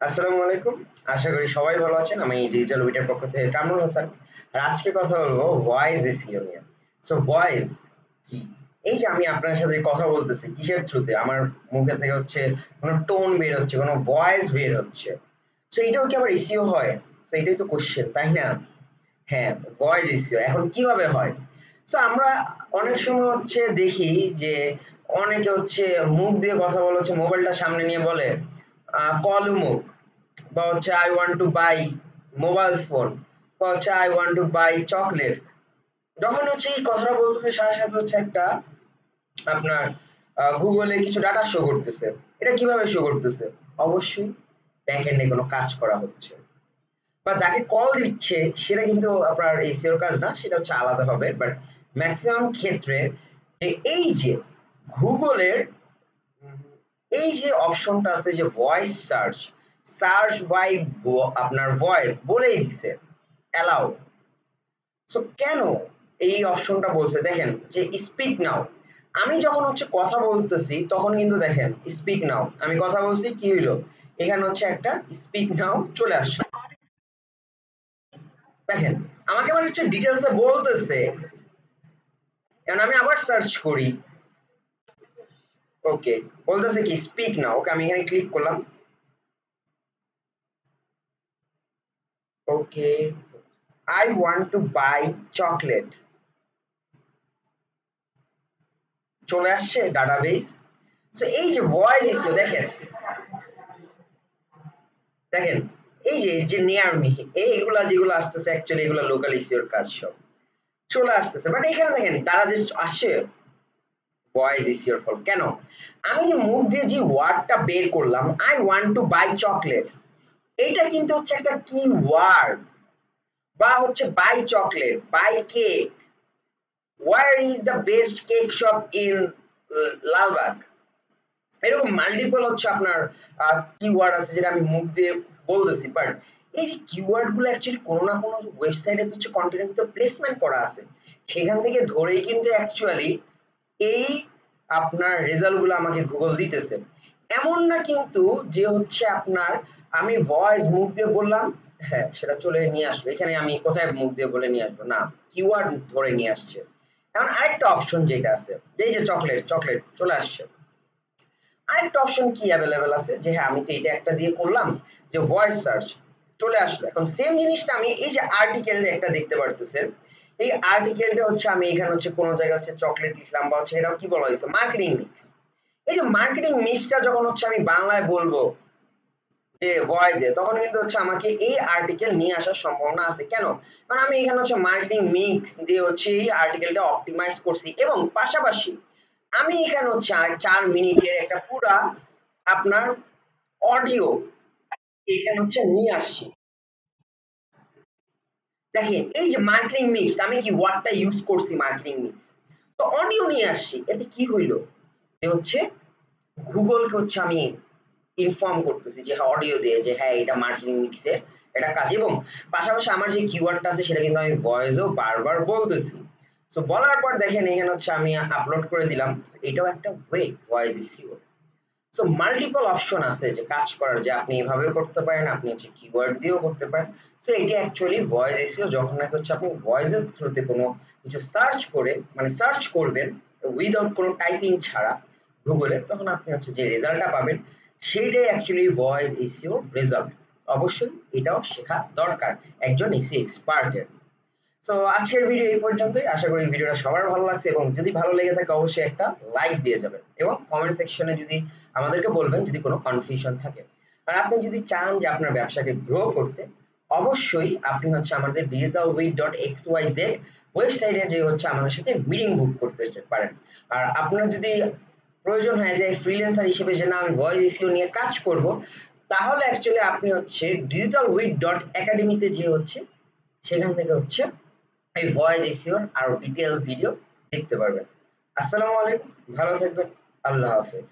আসসালামু আলাইকুম। আশা করি সবাই ভালো আছেন। আমি ডিজিটাল উইটের পক্ষ থেকে কামরুল হাসান। আর আজকে কথা বলবো ভয়েস এসইও নিয়ে। সো ভয়েস কি? এই যে আমি আপনার সাথে কথা বলতেছি কিসের থ্রুতে? আমার মুখে থেকে হচ্ছে কোনো টোন বের হচ্ছে, কোনো ভয়েস বের হচ্ছে। সো এটাও কি আবার এসইও হয়? সো এটাই তো কোশ্চেন, তাই না? হ্যাঁ, ভয়েস এসইও এখন কিভাবে হয়? সো আমরা অনেক সময় হচ্ছে দেখি যে অনেকে হচ্ছে মুখ দিয়ে কথা বলে হচ্ছে মোবাইলটা সামনে নিয়ে বলে কল উমুক বা হচ্ছে I want to buy mobile phone বা হচ্ছে I want to buy chocolate. যখন হচ্ছে এই কথাটা বলতেছে সাথে সাথে হচ্ছে একটা আপনার গুগলে কিছু ডাটা শো করতেছে। এটা কিভাবে শো করতেছে? অবশ্যই ব্যাকএন্ডে কোনো কাজ করা হচ্ছে বা যাকে কল দিচ্ছে সেটা কিন্তু আপনার এসইওর কাজ না, সেটা হচ্ছে আলাদা হবে। বাট ম্যাক্সিমাম ক্ষেত্রে এই যে গুগলের এই যে অপশনটা আছে যে ভয়েস সার্চ, সার্চ বাই আপনার ভয়েস বলেই দিছে অ্যালাউ। সো কেন এই অপশনটা বলছে দেখেন যে স্পিক নাও। আমি যখন হচ্ছে কথা বলতেছি তখন কিন্তু দেখেন স্পিক নাও, আমি কথা বলছি কি হইলো, এখানে হচ্ছে একটা স্পিক নাও চলে আসছে। দেখেন আমাকে আবার হচ্ছে ডিটেলসে বলতেছে, কারণ আমি আবার সার্চ করি। ওকে, বলতেছে কি স্পিক নাও। ওকে, আমি এখানে ক্লিক করলাম। ওকে, I want to buy chocolate চলে আসছে ডাটাবেস। সো এই যে ভয়েস এসইও দেখেন, দেখেন এই যে যে নিয়ার মি এইগুলা যেগুলো আসতেছে অ্যাকচুয়ালি এগুলো লোকাল এসইওর কাজ সব চলে আসতেছে। বাট এখানে দেখেন তারা যে আসছে ভয়েস এসইওর ফল কেন? আমি যে মুখ দিয়ে যে ওয়ার্ডটা বের করলাম I want to buy chocolate, এইটা কিন্তু হচ্ছে একটা কি ওয়ার্ড, বা হচ্ছে buy chocolate, buy cake, where is the best cake shop in Lalbagh, এরকম মাল্টিপল হচ্ছে আপনার কিওয়ার্ড আছে যেটা আমি মুখ দিয়ে বলতেছি। বাট এই যে কিওয়ার্ড গুলো অ্যাকচুয়ালি কোনো না কোনো ওয়েবসাইটে হচ্ছে কন্টেন্টের ভিতরে প্লেসমেন্ট করা আছে, সেখান থেকে ধরেই কিন্তু অ্যাকচুয়ালি এই আপনার রেজাল্ট গুলো আমাকে গুগল দিতেছে। এমন না কিন্তু যে হচ্ছে আপনার আমি ভয়েস মুখ দিয়ে বললাম হ্যাঁ সেটা চলে নিয়ে আসবে, এখানে আমি কোথায় মুখ দিয়ে বলে নিয়ে আসবো না, কিওয়ার্ড ধরে নিয়ে আসছে। এখন আরেকটা অপশন যেটা আছে এই যে চকলেট, চকলেট চলে আসছে। আরেকটা অপশন কি অ্যাভেলেবেল আছে যে হ্যাঁ আমি তো এটা একটা দিয়ে করলাম যে ভয়েস সার্চ চলে আসলো। এখন সেম জিনিসটা আমি এই যে আর্টিকেল একটা দেখতে পারতেছেন, এই আর্টিকেলটা হচ্ছে আমি এখানে হচ্ছে কোনো জায়গায় হচ্ছে চকলেট লিখলাম বা হচ্ছে এটাও কি বলা হয়েছে মার্কেটিং মিক্স। এই যে মার্কেটিং মিক্সটা যখন হচ্ছে আমি বাংলায় বলবো যে ভয়েসে, তখন কিন্তু হচ্ছে আমাকে এই আর্টিকেল নিয়ে আসার সম্ভাবনা আছে। কেন? কারণ আমি এখানে হচ্ছে মার্কেটিং মিক্স দিয়ে হচ্ছে এই আর্টিকেলটা অপটিমাইজ করছি এবং পাশাপাশি আমি এখানে হচ্ছে 4 মিনিটের একটা পুরা আপনার অডিও এখানে হচ্ছে নিয়ে আসছি। দেখেন এই যে মার্কেটিং মিক্স, আমি কি ওয়ার্ডটা ইউজ করছি মার্কেটিং মিক্স, তো অডিও নিয়ে আসছি। এতে কি হইলো যে হচ্ছে গুগলকে হচ্ছে আমি ইনফর্ম করতেছি যে হ্যাঁ অডিও দিয়ে যে হ্যাঁ এটা মার্কেটিং মিক্সের এটা কাজ, এবং পাশাপাশি আমার যে কিওয়ার্ডটা আছে সেটা কিন্তু আমি ভয়েসও বারবার বলতেছি। তো বলার পর দেখেন এখানে হচ্ছে আমি আপলোড করে দিলাম। এটাও একটা way voice SEO. So multiple option আছে যে কাজ করার, যে আপনি এভাবে করতে পারেন, আপনি হচ্ছে কিওয়ার্ড দিয়েও করতে পারেন। সো এটি অ্যাকচুয়ালি ভয়েস এসইও। যখন নাকি হচ্ছে আপনি ভয়েসের থ্রুতে কোনো কিছু সার্চ করে মানে সার্চ করবেন উইদাউট কোনো টাইপিং ছাড়া গুগলে, তখন আপনি হচ্ছে যে রেজাল্টটা পাবেন সেটাই অ্যাকচুয়ালি ভয়েস এসইও রেজাল্ট। অবশ্যই এটাও শেখা দরকার একজন এসইও এক্সপার্টের। তো আজকের ভিডিও এই পর্যন্তই। আশা করি ভিডিওটা সবার ভালো লাগছে, এবং যদি ভালো লেগে থাকে অবশ্যই একটা লাইক দিয়ে যাবেন এবং কমেন্ট সেকশনে যদি আমাদেরকে বলবেন যদি কোনো কনফিউশন থাকে। আর আপনি যদি চান যে আপনার ব্যবসাকে গ্রো করতে, অবশ্যই আপনি হচ্ছে আমাদের digitalwit.xyz ওয়েবসাইটে যে হচ্ছে আমাদের সাথে মিটিং বুক করতে পারেন। আর আপনার যদি প্রয়োজন হয় যে ফ্রিল্যান্সার হিসেবে যে না আমি ভয়েস এসইও নিয়ে কাজ করব, তাহলে অ্যাকচুয়ালি আপনি হচ্ছে digitalwit.academy-তে যে হচ্ছে সেখান থেকে হচ্ছে এই ভয়েস এসইওর আরো ডিটেইলস ভিডিও দেখতে পারবেন। আসসালামু আলাইকুম, ভালো থাকবেন, আল্লাহ হাফেজ।